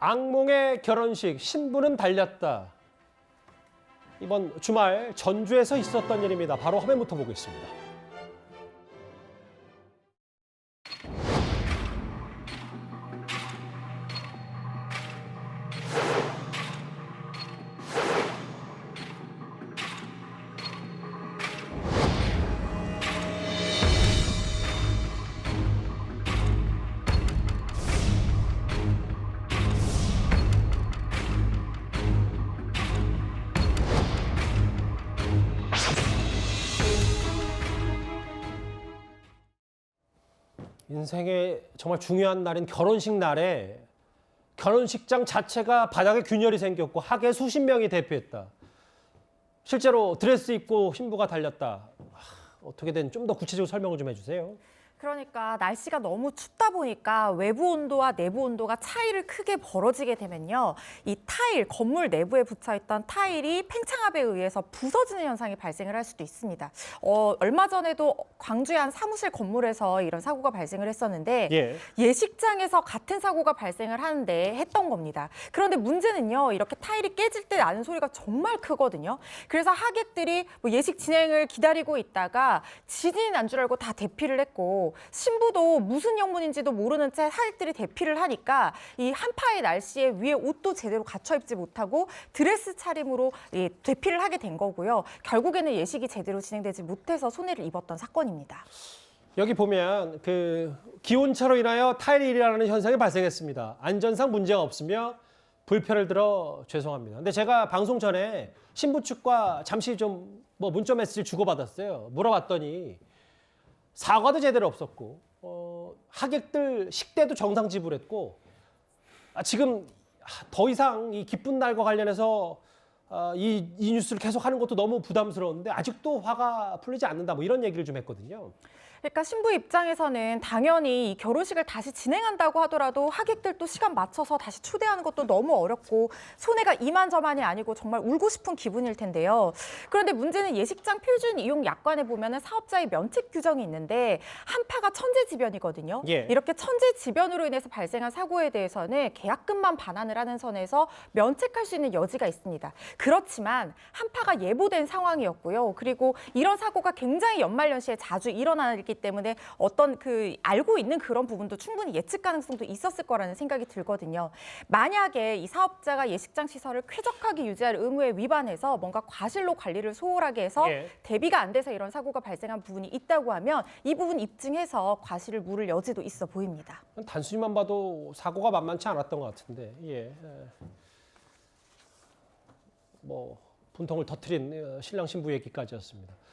악몽의 결혼식, 신부는 달렸다. 이번 주말 전주에서 있었던 일입니다. 바로 화면부터 보겠습니다. 인생의 정말 중요한 날인 결혼식 날에 결혼식장 자체가 바닥에 균열이 생겼고 하객 수십 명이 대피했다. 실제로 드레스 입고 신부가 달렸다. 어떻게 된 좀 더 구체적으로 설명을 좀 해주세요. 그러니까 날씨가 너무 춥다 보니까 외부 온도와 내부 온도가 차이를 크게 벌어지게 되면요. 이 타일, 건물 내부에 붙어있던 타일이 팽창압에 의해서 부서지는 현상이 발생을 할 수도 있습니다. 얼마 전에도 광주의 한 사무실 건물에서 이런 사고가 발생을 했었는데 예식장에서 같은 사고가 발생을 하는데 했던 겁니다. 그런데 문제는요. 이렇게 타일이 깨질 때 나는 소리가 정말 크거든요. 그래서 하객들이 예식 진행을 기다리고 있다가 지진이 난 줄 알고 다 대피를 했고 신부도 무슨 영문인지도 모르는 채 하객들이 대피를 하니까 이 한파의 날씨에 위에 옷도 제대로 갖춰 입지 못하고 드레스 차림으로 대피를 하게 된 거고요. 결국에는 예식이 제대로 진행되지 못해서 손해를 입었던 사건입니다. 여기 보면 기온차로 인하여 타일이 일어나는 현상이 발생했습니다. 안전상 문제가 없으며 불편을 들어 죄송합니다. 근데 제가 방송 전에 신부 측과 잠시 좀 문자 메시지를 주고받았어요. 물어봤더니 사과도 제대로 없었고 하객들 식대도 정상 지불했고 지금 더 이상 이 기쁜 날과 관련해서 이 뉴스를 계속하는 것도 너무 부담스러운데 아직도 화가 풀리지 않는다 이런 얘기를 좀 했거든요. 그러니까 신부 입장에서는 당연히 이 결혼식을 다시 진행한다고 하더라도 하객들도 시간 맞춰서 다시 초대하는 것도 너무 어렵고 손해가 이만저만이 아니고 정말 울고 싶은 기분일 텐데요. 그런데 문제는 예식장 표준 이용 약관에 보면은 사업자의 면책 규정이 있는데 한파가 천재지변이거든요. 이렇게 천재지변으로 인해서 발생한 사고에 대해서는 계약금만 반환을 하는 선에서 면책할 수 있는 여지가 있습니다. 그렇지만 한파가 예보된 상황이었고요. 그리고 이런 사고가 굉장히 연말연시에 자주 일어나기 때문에 어떤 알고 있는 그런 부분도 충분히 예측 가능성도 있었을 거라는 생각이 들거든요. 만약에 이 사업자가 예식장 시설을 쾌적하게 유지할 의무에 위반해서 뭔가 과실로 관리를 소홀하게 해서 대비가 안 돼서 이런 사고가 발생한 부분이 있다고 하면 이 부분 입증해서 과실을 물을 여지도 있어 보입니다. 단순히만 봐도 사고가 만만치 않았던 것 같은데 분통을 터뜨린 신랑 신부 얘기까지였습니다.